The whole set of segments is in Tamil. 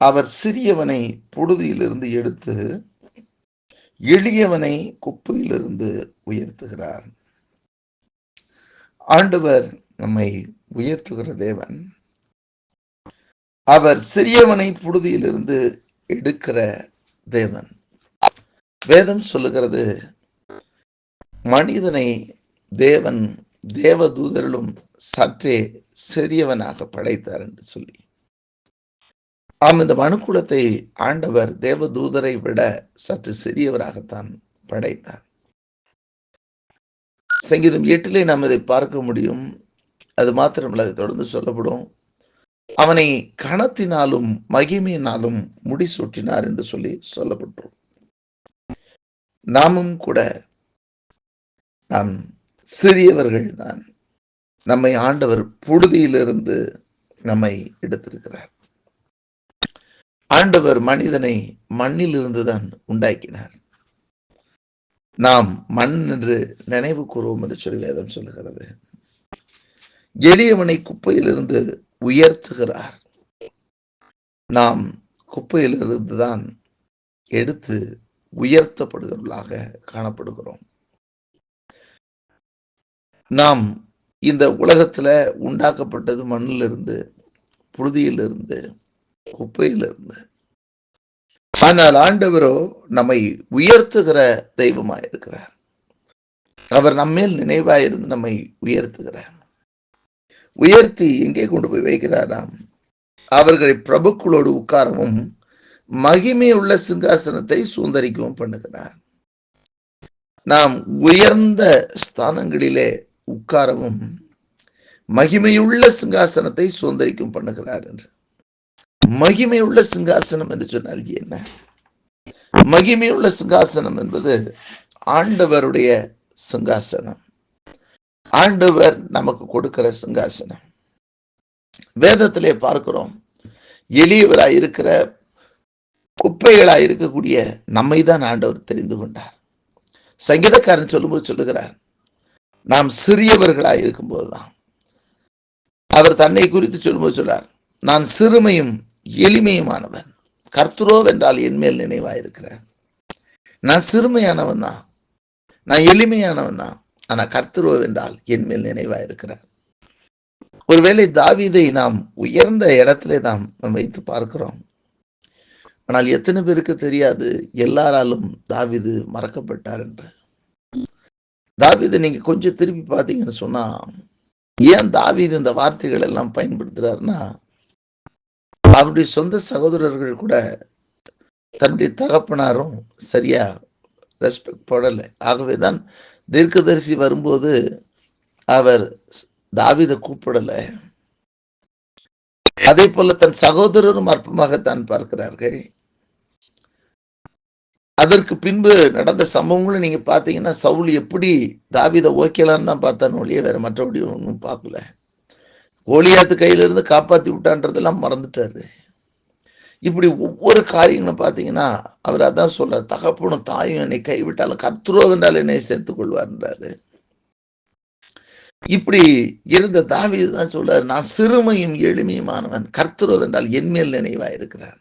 அவர் சிறியவனை புழுதியிலிருந்து எடுத்து எளியவனை குப்பையிலிருந்து உயர்த்துகிறார். ஆண்டவர் நம்மை உயர்த்துகிற தேவன். அவர் சிறியவனை புழுதியிலிருந்து எடுக்கிற தேவன். வேதம் சொல்லுகிறது, மனிதனை தேவன் தேவதூதரிலும் சற்றே சிறியவனாக படைத்தார் என்று சொல்லி. இந்த மனுக்குலத்தை ஆண்டவர் தேவதூதரை விட சற்று சிறியவராகத்தான் படைத்தார். சங்கீதம் 8 நாம் இதை பார்க்க முடியும். அது மாத்திரமல்ல, அதை தொடர்ந்து சொல்லப்படும். அவனை கணத்தினாலும் மகிமையினாலும் முடிசூட்டினார் என்று சொல்லி சொல்லப்பட்டோம். நாமும் கூட நாம் சிறியவர்கள் தான். நம்மை ஆண்டவர் புழுதியிலிருந்து நம்மை எடுத்திருக்கிறார். ஆண்டவர் மனிதனை மண்ணிலிருந்து தான் உண்டாக்கினார். நாம் மண் என்று நினைவு கூறுவோம் என்று சொல்லி வேதம் சொல்லுகிறது. எளியவனை குப்பையிலிருந்து உயர்த்துகிறார். நாம் குப்பையிலிருந்து தான் எடுத்து உயர்த்தப்படுகிறவர்களாக காணப்படுகிறோம். நாம் இந்த உலகத்துல உண்டாக்கப்பட்டது மண்ணிலிருந்து, புழுதியிலிருந்து, குப்பையிலிருந்து. ஆனால் ஆண்டவரோ நம்மை உயர்த்துகிற தெய்வமாயிருக்கிறார். அவர் நம்மேல் நினைவாயிருந்து நம்மை உயர்த்துகிறார். உயர்த்தி எங்கே கொண்டு போய் வைக்கிறாராம்? அவர்களை பிரபுக்களோடு உட்காரவும் மகிமையுள்ள சிங்காசனத்தை சுந்தரிக்கவும் பண்ணுகிறார். நாம் உயர்ந்த ஸ்தானங்களிலே உட்காரவும் மகிமையுள்ள சிங்காசனத்தை சுந்தரிக்கும் பண்ணுகிறார் என்று. மகிமையுள்ள சிங்காசனம் என்று சொன்னால் என்ன? மகிமையுள்ள சிங்காசனம் என்பது ஆண்டவருடைய சிங்காசனம். ஆண்டவர் நமக்கு கொடுக்கிற சிங்காசனம். வேதத்திலே பார்க்கிறோம், எளியவராய் இருக்கிற, குப்பைகளாய் இருக்கக்கூடிய நம்மை தான் ஆண்டவர் தெரிந்து கொண்டார். சங்கீதக்காரன் சொல்லும்போது சொல்லுகிறார், நாம் சிறியவர்களாய் இருக்கும் போதுதான். அவர் தன்னை குறித்து சொல்லும்போது சொல்றார், நான் சிறுமையும் எளிமையுமானவன், கர்த்தரோ வென்றால் என் மேல் நினைவாயிருக்கிறார். நான் சிறுமையானவன் தான், நான் எளிமையானவன் தான், ஆனா கர்த்தரோ வென்றால் என் மேல் நினைவாயிருக்கிறார். ஒருவேளை தாவீதை நாம் உயர்ந்த இடத்திலே நாம் வைத்து பார்க்கிறோம். ஆனால் எத்தனை பேருக்கு தெரியாது எல்லாராலும் தாவீது மறக்கப்பட்டார் என்று. தாவீதை நீங்க கொஞ்சம் திருப்பி பார்த்தீங்கன்னு சொன்னா, ஏன் தாவீது இந்த வார்த்தைகள் எல்லாம் பயன்படுத்துறாருன்னா, அவருடைய சொந்த சகோதரர்கள் கூட தன்னுடைய தகப்பனாரும் சரியா ரெஸ்பெக்ட் போடலை. ஆகவேதான் தீர்க்கதரிசி வரும்போது அவர் தாவீதை கூப்பிடலை. அதே போல தன் சகோதரரும் அற்பமாகத்தான் பார்க்கிறார்கள். அதற்கு பின்பு நடந்த சம்பவங்களை நீங்க பார்த்தீங்கன்னா, சவுல் எப்படி தாவீதை ஓகேலான்னு தான் பார்த்தான்னு ஒழிய வேற மற்றபடி ஒன்றும் பார்க்கல. கோலியாத்து கையிலிருந்து காப்பாற்றி விட்டான்றதெல்லாம் மறந்துட்டாரு. இப்படி ஒவ்வொரு காரியங்களும் பார்த்தீங்கன்னா அவர் அதான் சொல்றார், தகப்பனும் தாயும் என்னை கைவிட்டாலும் கர்த்தரோ வென்றால் என்னை சேர்த்துக் கொள்வார்ன்றாரு. இப்படி இருந்த தாவீது தான் சொல்றாரு, நான் சிறுமையும் எளிமையுமானவன், கர்த்தரோ வென்றால் என் மேல் நினைவாயிருக்கிறார்.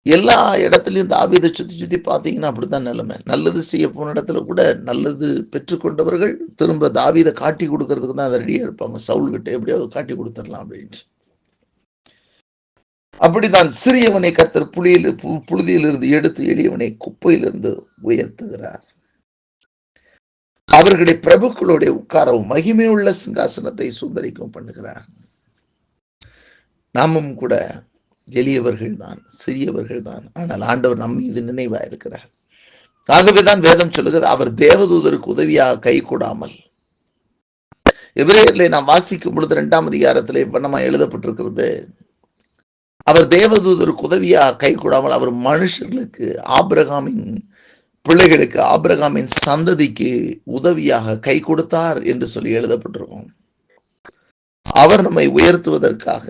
எல்லா இடத்துலையும் தாவீதை சுத்தி சுத்தி பார்த்தீங்கன்னா அப்படித்தான் நிலைமை. நல்லது செய்ய போன இடத்துல கூட நல்லது பெற்றுக்கொண்டவர்கள் திரும்ப தாவீதை காட்டி கொடுக்கறதுக்கு தான் அதை ரெடியா இருப்பாங்க. சவுல் கிட்ட எப்படியாவது காட்டி கொடுத்துடலாம் அப்படின்ட்டு. அப்படித்தான் சிறியவனை கர்த்தர் புழுதியிலிருந்து எடுத்து எளியவனை குப்பையிலிருந்து உயர்த்துகிறார். அவர்களை பிரபுக்களுடைய உட்காரவும் மகிமையுள்ள சிங்காசனத்தை சுந்தரிக்கவும் பண்ணுகிறார். நாமும் கூட எளியவர்கள் தான், சிறியவர்கள் தான். ஆனால் ஆண்டவர் நம் மீது நினைவா இருக்கிறார். ஆகவேதான் வேதம் சொல்லுகிறது, அவர் தேவதூதருக்கு உதவியாக கை கூடாமல். எபிரேயரிலே நாம் வாசிக்கும் பொழுது 2ஆம் அதிகாரத்திலே வண்ணமா எழுதப்பட்டிருக்கிறது, அவர் தேவதூதருக்கு உதவியாக கை கூடாமல் அவர் மனுஷர்களுக்கு, ஆபிரகாமின் பிள்ளைகளுக்கு, ஆபிரகாமின் சந்ததிக்கு உதவியாக கை கொடுத்தார் என்று சொல்லி எழுதப்பட்டிருக்கும். அவர் நம்மை உயர்த்துவதற்காக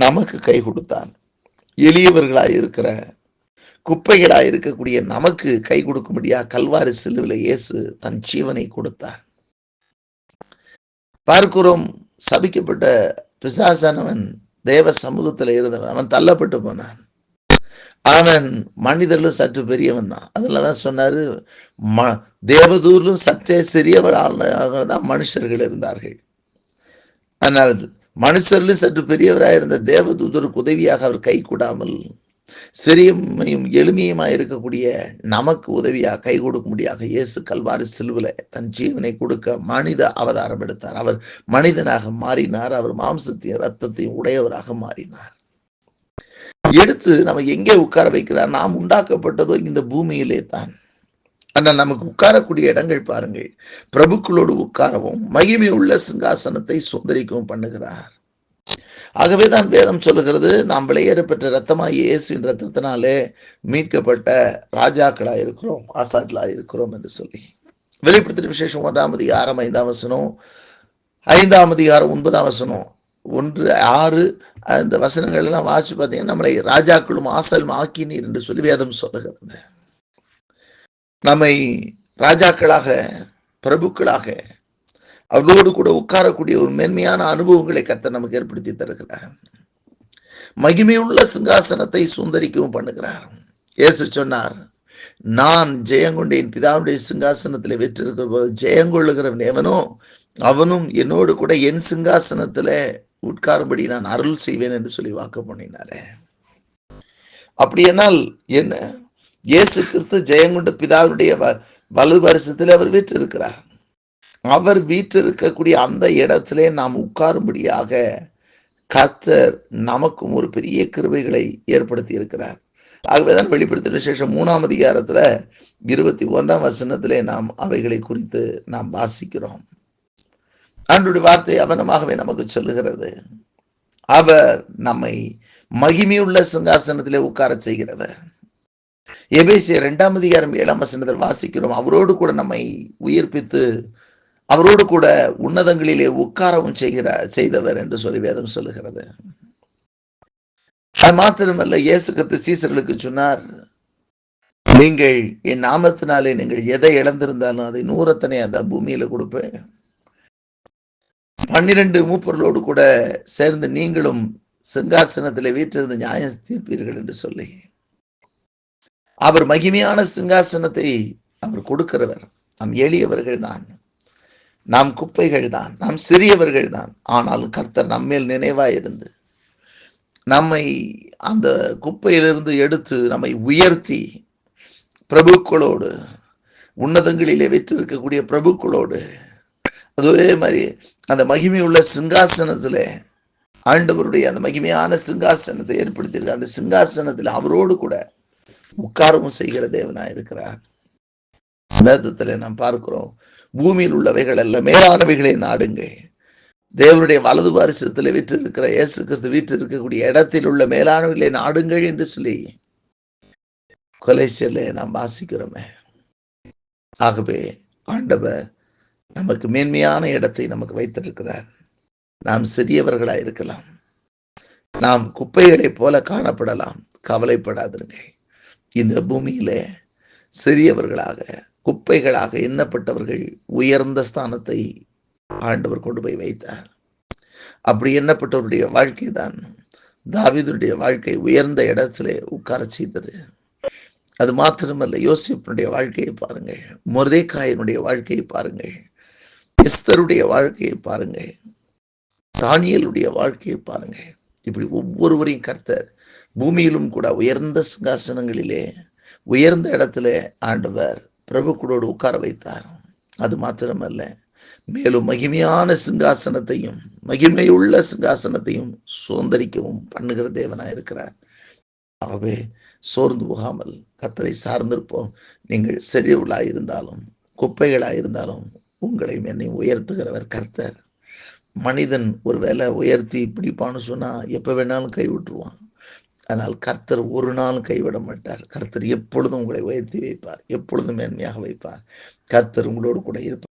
நமக்கு கை கொடுத்தார். எளியவர்களாய் இருக்கிற, குப்பைகளாய் இருக்கக்கூடிய நமக்கு கை கொடுக்கும்படியா கல்வாரி சிலுவையில் இயேசு தன் ஜீவனை கொடுத்தார். பார்க்கிறோம், சபிக்கப்பட்ட பிசாசானவன் தேவ சமூகத்தில் இருந்தவன். அவன் தள்ளப்பட்டு போனான். அவன் மனிதர்களும் சற்று பெரியவன் தான். அதில் தான் சொன்னாரு, தேவதூரிலும் சற்றே சிறியவராக தான் மனுஷர்கள் இருந்தார்கள். ஆனால் மனுஷரிலும் சற்று பெரியவராக இருந்த தேவதூதருக்கு உதவியாக அவர் கை கூடாமல் சிறியமையும் எளிமையுமாய் இருக்கக்கூடிய நமக்கு உதவியாக கை கொடுக்கும்படியாக இயேசு கல்வாரி சிலுவில தன் ஜீவனை கொடுக்க மனித அவதாரம் எடுத்தார். அவர் மனிதனாக மாறினார். அவர் மாம்சத்தையும் ரத்தத்தையும் உடையவராக மாறினார். எடுத்து நம்ம எங்கே உட்கார வைக்கிறார்? நாம் உண்டாக்கப்பட்டதோ இந்த பூமியிலே தான். ஆனால் நமக்கு உட்காரக்கூடிய இடங்கள் பாருங்கள். பிரபுக்களோடு உட்காரவும் மகிமை உள்ள சிங்காசனத்தை சுந்தரிக்கவும் பண்ணுகிறார். ஆகவேதான் வேதம் சொல்லுகிறது, நாம் விலையேற பெற்ற ரத்தமாய் இயேசுவின் ரத்தத்தினாலே மீட்கப்பட்ட ராஜாக்களாக இருக்கிறோம், ஆசாட்களாக இருக்கிறோம் என்று சொல்லி. வெளிப்படுத்தின விசேஷம் 1 அதிகாரம் 5 வசனம், 5 அதிகாரம் 9 வசனம், 1-6 அந்த வசனங்கள் எல்லாம் வாசிச்சு பார்த்தீங்கன்னா நம்மளை ராஜாக்களும் ஆசாலும் ஆக்கினீர் என்று சொல்லி வேதம் சொல்லுகிறது. நம்மை ராஜாக்களாக பிரபுக்களாக அவர்களோடு கூட உட்காரக்கூடிய ஒரு மேன்மையான அனுபவங்களை கர்த்தர் நமக்கு ஏற்படுத்தி தருகிறார். மகிமையுள்ள சிங்காசனத்தை சுந்தரிக்கவும் பண்ணுகிறார். இயேசு சொன்னார், நான் ஜெயங்கொண்டேன் பிதாவுடைய சிங்காசனத்தில் வெற்றிருக்கிற போது ஜெயங்கொள்ளுகிறவன் எவனோ அவனும் என்னோடு கூட என் சிங்காசனத்தில் உட்காரும்படி நான் அருள் செய்வேன் என்று சொல்லி வாக்கு பண்ணினாரே. அப்படியானால் என்ன? இயேசு கிறிஸ்து ஜெயங்கொண்ட பிதாவுடைய வலது அவர் வீற்றிருக்கிறார். அவர் வீற்றிருக்கக்கூடிய அந்த இடத்திலே நாம் உட்காரும்படியாக கர்த்தர் நமக்கும் ஒரு பெரிய கிருபைகளை ஏற்படுத்தி இருக்கிறார். ஆகவேதான் வெளிப்படுத்தின விசேஷம் 3 அதிகாரத்துல 21 வசனத்திலே நாம் அவைகளை குறித்து நாம் வாசிக்கிறோம். ஆண்டவருடைய வார்த்தை அவனமாகவே நமக்கு சொல்லுகிறது, அவர் நம்மை மகிமையுள்ள சிங்காசனத்திலே உட்கார செய்கிறவர். எபேசியர் 2 அதிகாரம் 7 வசனத்தில் வாசிக்கிறோம், அவரோடு கூட நம்மை உயிர்ப்பித்து அவரோடு கூட உன்னதங்களிலே உட்காரவும் செய்தவர் என்று சொல்லி வேதம் சொல்லுகிறது. அது மாத்திரமல்ல, இயேசு கிறிஸ்து சீசர்களுக்கு சொன்னார், நீங்கள் என் நாமத்தினாலே நீங்கள் எதை இழந்திருந்தாலும் அதை 100 அந்த பூமியில கொடுப்பேன். 12 மூப்பர்களோடு கூட சேர்ந்து நீங்களும் சிங்காசனத்திலே வீற்றிருந்து நியாயம் தீர்ப்பீர்கள் என்று சொல்லி, அவர் மகிமையான சிங்காசனத்தை அவர் கொடுக்கிறவர். நாம் எளியவர்கள் தான், நாம் குப்பைகள் தான், நாம் சிறியவர்கள் தான். ஆனாலும் கர்த்தர் நம்மேல் நினைவாயிருந்து நம்மை அந்த குப்பையிலிருந்து எடுத்து நம்மை உயர்த்தி பிரபுக்களோடு உன்னதங்களிலே வைத்திருக்கக்கூடிய பிரபுக்களோடு அதே மாதிரி அந்த மகிமையுள்ள சிங்காசனத்தில் ஆண்டவருடைய அந்த மகிமையான சிங்காசனத்தை ஏற்படுத்தியிருக்க அந்த சிங்காசனத்தில் அவரோடு கூட உட்காரவும் செய்கிற தேவனாய் இருக்கிறார். வேதத்தில் நாம் பார்க்கிறோம், பூமியில் உள்ளவைகள் அல்ல மேலானவைகளை நாடுங்கள். தேவனுடைய வலது பாரிசத்தில் வீற்றிருக்கிற இயேசு கிறிஸ்து வீற்றிருக்கக்கூடிய இடத்தில் உள்ள மேலானவைகளை நாடுங்கள் என்று சொல்லி கொலைசியர்ல நாம் வாசிக்கிறோமே. ஆகவே ஆண்டவர் நமக்கு மேன்மையான இடத்தை நமக்கு வைத்திருக்கிறார். நாம் சிறியவர்களாய் இருக்கலாம், நாம் குப்பைகளைப் போல காணப்படலாம். கவலைப்படாதீர்கள். இந்த பூமியிலே சிறியவர்களாக குப்பைகளாக எண்ணப்பட்டவர்கள் உயர்ந்த ஸ்தானத்தை ஆண்டவர் கொண்டு போய் வைத்தார். அப்படி எண்ணப்பட்டவருடைய வாழ்க்கை தான் தாவீதுடைய வாழ்க்கை உயர்ந்த இடத்திலே உட்கார செய்தது. அது மாத்திரமல்ல, யோசேப்பினுடைய வாழ்க்கையை பாருங்கள், மொர்தெக்காயினுடைய வாழ்க்கையை பாருங்கள், எஸ்தருடைய வாழ்க்கையை பாருங்கள், தானியேலுடைய வாழ்க்கையை பாருங்கள். இப்படி ஒவ்வொருவரையும் கர்த்தர் பூமியிலும் கூட உயர்ந்த சிங்காசனங்களிலே உயர்ந்த இடத்துல ஆண்டவர் பிரபுக்களோடு உட்கார வைத்தார். அது மாத்திரமல்ல, மேலும் மகிமையான சிங்காசனத்தையும் மகிமையுள்ள சிங்காசனத்தையும் சுதந்திரிக்கவும் பண்ணுகிற தேவனாய் இருக்கிறார். ஆகவே சோர்ந்து போகாமல் கர்த்தரை சார்ந்திருப்போம். நீங்கள் சிறியவர்களாய் இருந்தாலும் குப்பைகளாய் இருந்தாலும் உங்களையும் என்னையும் உயர்த்துகிறவர் கர்த்தர். மனிதன் ஒரு வேலை உயர்த்தி பிடிப்பான்னு சொன்னா எப்ப வேணாலும் கைவிட்டுருவான். ஆனால் கர்த்தர் ஒரு நாளும் கைவிட மாட்டார். கர்த்தர் எப்பொழுதும் உங்களை உயர்த்தி வைப்பார், எப்பொழுதும் மேன்மையாக வைப்பார். கர்த்தர் உங்களோடு கூட இருப்பார்.